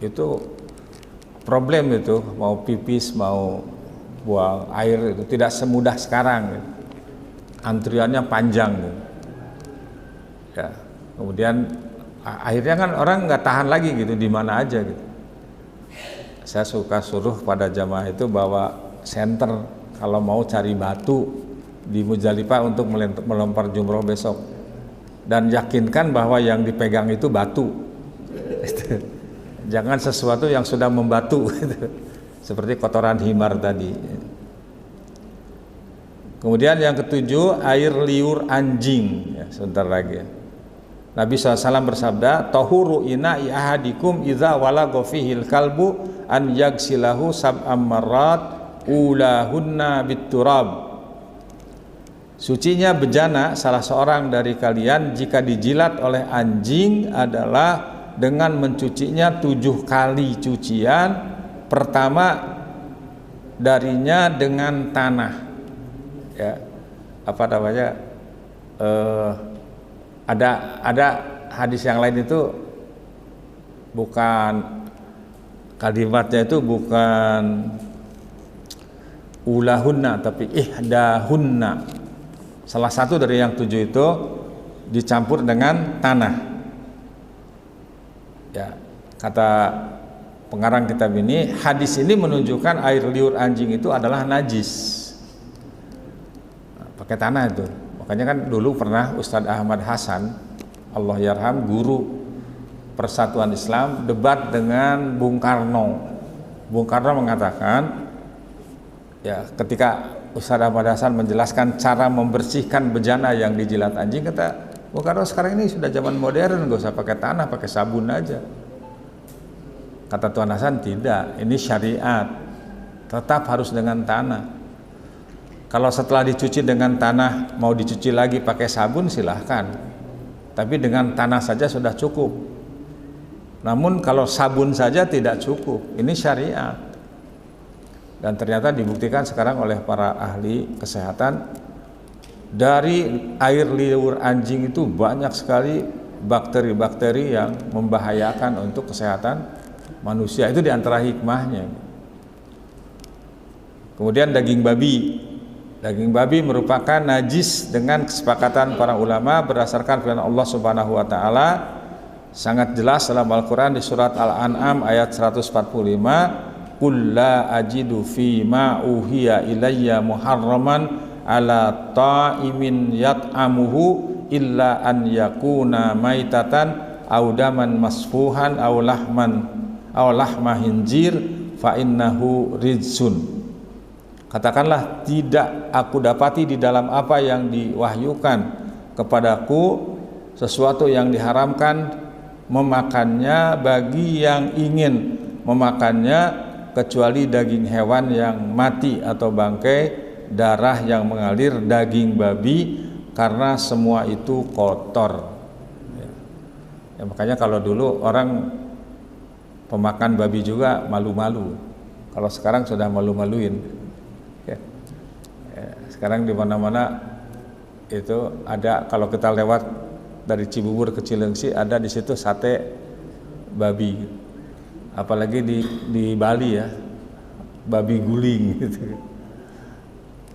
itu problem itu, mau pipis mau buang air itu tidak semudah sekarang gitu. Antriannya panjang gitu. Ya, kemudian akhirnya kan orang nggak tahan lagi gitu di mana aja gitu. Saya suka suruh pada jamaah itu bawa senter kalau mau cari batu di Muzdalifah untuk melempar jumroh besok. dan yakinkan bahwa yang dipegang itu batu. Jangan sesuatu yang sudah membatu, seperti kotoran himar tadi. Kemudian yang ketujuh, air liur anjing. Ya, sebentar lagi. Nabi SAW bersabda, tahuru ina'i ahadikum idza walagha fihil kalbu an yagsilahu sab'am marrat ulahunna bitturab. Sucinya bejana salah seorang dari kalian jika dijilat oleh anjing adalah dengan mencucinya 7 kali cucian. Pertama darinya dengan tanah, ya, apa namanya, ada hadis yang lain itu bukan, kalimatnya itu bukan ulahunna tapi ihdahunna. Salah satu dari yang 7 itu dicampur dengan tanah. Ya, kata pengarang kitab ini, hadis ini menunjukkan air liur anjing itu adalah najis. Nah, pakai tanah itu. Makanya kan dulu pernah Ustadz Ahmad Hasan, Allah yarham, guru Persatuan Islam, debat dengan Bung Karno. Bung Karno mengatakan, ya, ketika Ustadz Ahmad Hasan menjelaskan cara membersihkan bejana yang dijilat anjing, kata Bung Karno, sekarang ini sudah zaman modern, gak usah pakai tanah, pakai sabun aja. Kata Tuan Hasan, tidak, ini syariat, tetap harus dengan tanah. Kalau setelah dicuci dengan tanah mau dicuci lagi pakai sabun, silahkan, tapi dengan tanah saja sudah cukup. Namun kalau sabun saja tidak cukup, ini syariat. Dan ternyata dibuktikan sekarang oleh para ahli kesehatan, dari air liur anjing itu banyak sekali bakteri-bakteri yang membahayakan untuk kesehatan manusia. Itu diantara hikmahnya. Kemudian daging babi. Daging babi merupakan najis dengan kesepakatan para ulama berdasarkan firman Allah Subhanahu wa taala sangat jelas dalam Al-Qur'an di surat Al-An'am ayat 145, "Qul la ajidu fi ma uhiya ilayya muharraman ala ta'imin yat'amuhu illa an yakuna maitatan aw daman masfuhan aw lahma hinjir fa innahu rijsun." Katakanlah, tidak aku dapati di dalam apa yang diwahyukan kepadaku sesuatu yang diharamkan memakannya bagi yang ingin memakannya kecuali daging hewan yang mati atau bangkai, darah yang mengalir, daging babi, karena semua itu kotor. Ya, makanya kalau dulu orang pemakan babi juga malu-malu, kalau sekarang sudah malu-maluin. Ya. Ya, sekarang di mana-mana itu ada, kalau kita lewat dari Cibubur ke Cilengsi, ada di situ sate babi, apalagi di Bali ya, babi guling gitu.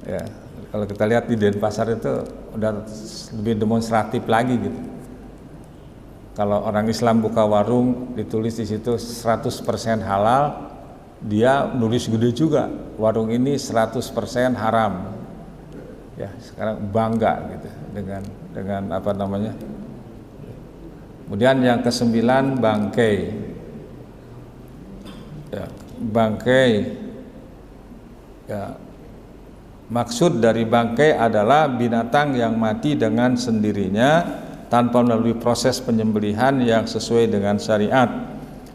Ya, kalau kita lihat di Denpasar itu udah lebih demonstratif lagi gitu. Kalau orang Islam buka warung ditulis di situ 100% halal, dia nulis gede juga, warung ini 100% haram. Ya, sekarang bangga gitu dengan apa namanya. Kemudian yang ke-9, bangkai. Ya, bangkai. Ya, maksud dari bangkai adalah binatang yang mati dengan sendirinya tanpa melalui proses penyembelihan yang sesuai dengan syariat.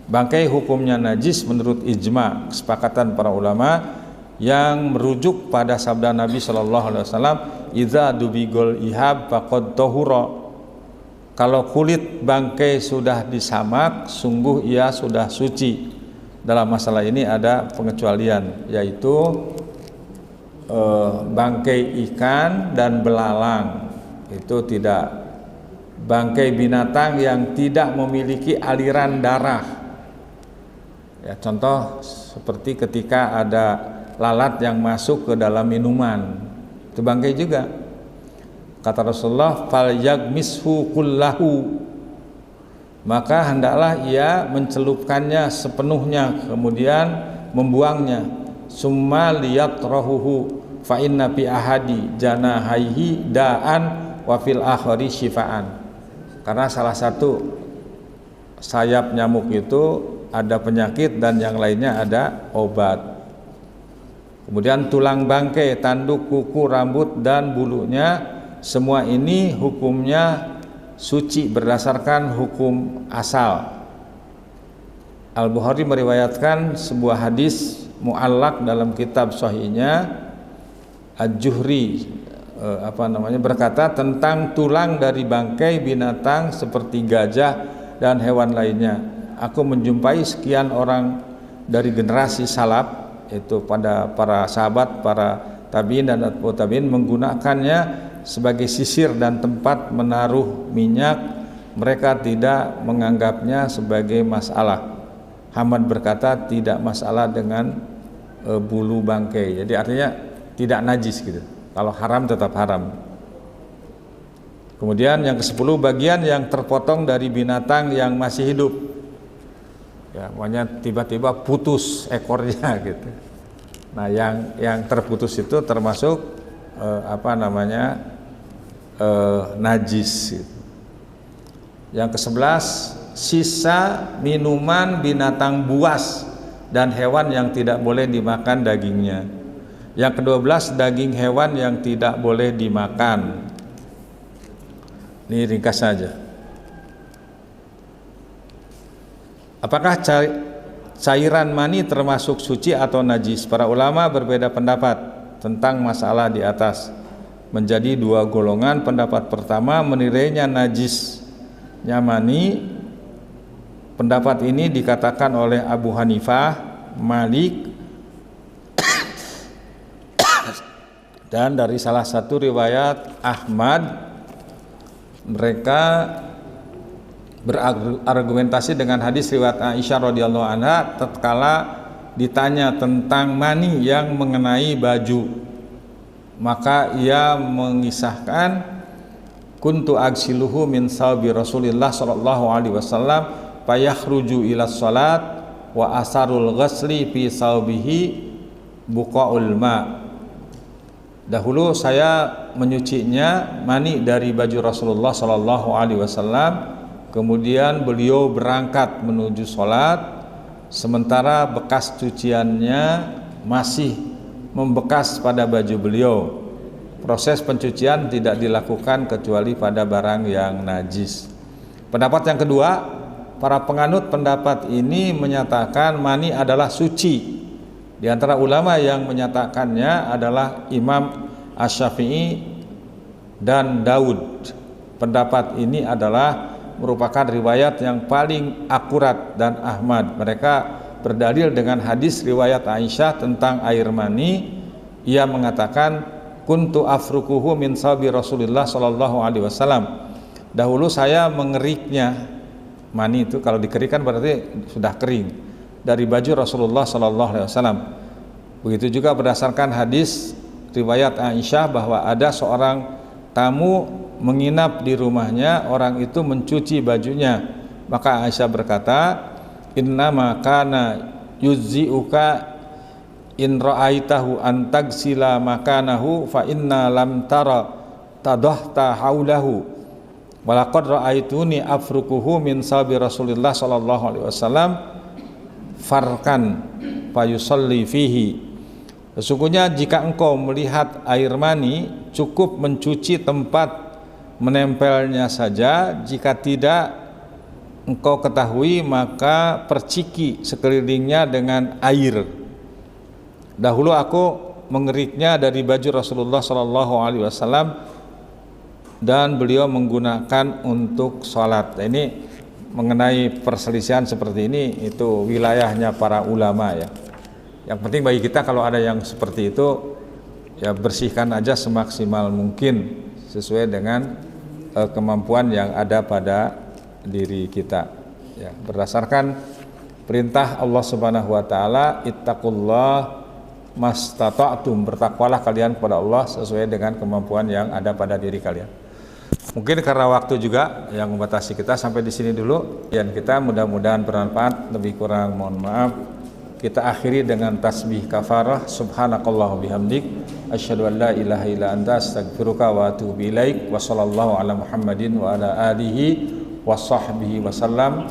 Bangkai hukumnya najis menurut ijma, kesepakatan para ulama yang merujuk pada sabda Nabi SAW, "Idza dubigol ihab faqad tahura." Kalau kulit bangkai sudah disamak, sungguh ia sudah suci. Dalam masalah ini ada pengecualian, yaitu bangkai ikan dan belalang itu tidak. Bangkai binatang yang tidak memiliki aliran darah, ya, contoh seperti ketika ada lalat yang masuk ke dalam minuman, itu bangkai juga. Kata Rasulullah, "Fal yagmishu kullahu," maka hendaklah ia mencelupkannya sepenuhnya kemudian membuangnya. "Summa liyatrahuhu fa inna fi ahadi janahaihi da'an wa fil akhari syifaan." karena salah satu sayap nyamuk itu ada penyakit dan yang lainnya ada obat. Kemudian tulang bangkai, tanduk, kuku, rambut dan bulunya, semua ini hukumnya suci berdasarkan hukum asal. Al-Bukhari meriwayatkan sebuah hadis mu'allaq dalam kitab sahihnya. Al-Juhri berkata tentang tulang dari bangkai binatang seperti gajah dan hewan lainnya. Aku menjumpai sekian orang dari generasi salaf, itu pada para sahabat, para tabi'in dan atba'ut tabi'in, menggunakannya sebagai sisir dan tempat menaruh minyak. Mereka tidak menganggapnya sebagai masalah. Hamad berkata tidak masalah dengan bulu bangkai, jadi artinya tidak najis gitu. Kalau haram tetap haram. Kemudian yang ke-10, bagian yang terpotong dari binatang yang masih hidup. Ya, makanya tiba-tiba putus ekornya gitu. Nah, yang terputus itu termasuk najis gitu. Yang ke-11, sisa minuman binatang buas dan hewan yang tidak boleh dimakan dagingnya. Yang ke-12, daging hewan yang tidak boleh dimakan. Ini ringkas saja. Apakah cairan mani termasuk suci atau najis? Para ulama berbeda pendapat tentang masalah di atas. Menjadi dua golongan. Pendapat pertama menilainya najisnya mani. Pendapat ini dikatakan oleh Abu Hanifah, Malik, dan dari salah satu riwayat Ahmad. Mereka berargumentasi dengan hadis riwayat Aisyah radhiyallahu anha tatkala ditanya tentang mani yang mengenai baju, maka ia mengisahkan kuntu agsiluhu min sawbi Rasulillah sallallahu alaihi wasallam fayakhruju ila salat wa asarul ghasli fi sawbihi buqaul ma. Dahulu saya menyucinya mani dari baju Rasulullah sallallahu alaihi wasallam, kemudian beliau berangkat menuju sholat, sementara bekas cuciannya masih membekas pada baju beliau. Proses pencucian tidak dilakukan kecuali pada barang yang najis. Pendapat yang kedua, para penganut pendapat ini menyatakan mani adalah suci. Di antara ulama yang menyatakannya adalah Imam Asy-Syafi'i dan Daud. Pendapat ini adalah merupakan riwayat yang paling akurat dan Ahmad. Mereka berdalil dengan hadis riwayat Aisyah tentang air mani. Ia mengatakan kuntu afrukuhu min sabi Rasulillah sallallahu alaihi wasallam. Dahulu saya mengeriknya. Mani itu kalau dikeringkan berarti sudah kering, dari baju Rasulullah sallallahu alaihi wasallam. Begitu juga berdasarkan hadis riwayat Aisyah bahwa ada seorang tamu menginap di rumahnya, orang itu mencuci bajunya. Maka Aisyah berkata, innama kana yuzzi'uka in ra'aitahu an tagsila makanahu fa inna lam tara tadahta haulahu walaqad ra'aituni afrukuhu min sabi Rasulillah sallallahu alaihi wasallam farkan fayusalli fihi. Sesungguhnya jika engkau melihat air mani, cukup mencuci tempat menempelnya saja. Jika tidak engkau ketahui, maka perciki sekelilingnya dengan air. Dahulu aku mengeriknya dari baju Rasulullah sallallahu alaihi wasallam dan beliau menggunakan untuk sholat. Ini mengenai perselisihan seperti ini, itu wilayahnya para ulama ya. Yang penting bagi kita kalau ada yang seperti itu, ya bersihkan aja semaksimal mungkin sesuai dengan kemampuan yang ada pada diri kita. Ya, berdasarkan perintah Allah Subhanahu wa taala, ittaqullah mastata'tum, bertakwalah kalian kepada Allah sesuai dengan kemampuan yang ada pada diri kalian. Mungkin karena waktu juga yang membatasi kita, sampai di sini dulu. Dan kita mudah-mudahan bermanfaat, lebih kurang mohon maaf. Kita akhiri dengan tasbih kafarah. Subhanakallah bihamdik, asyhadu an la ilaha illa anta, astaghfiruka wa atubu ilaik. Wa sallallahu ala Muhammadin wa ala alihi wasahbihi wasallam.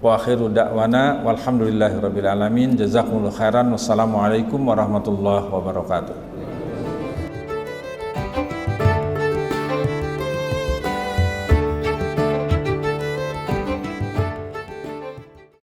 Wa akhiru da'wana walhamdulillahirabbil alamin. Jazakumullahu khairan. Wassalamualaikum warahmatullahi wabarakatuh.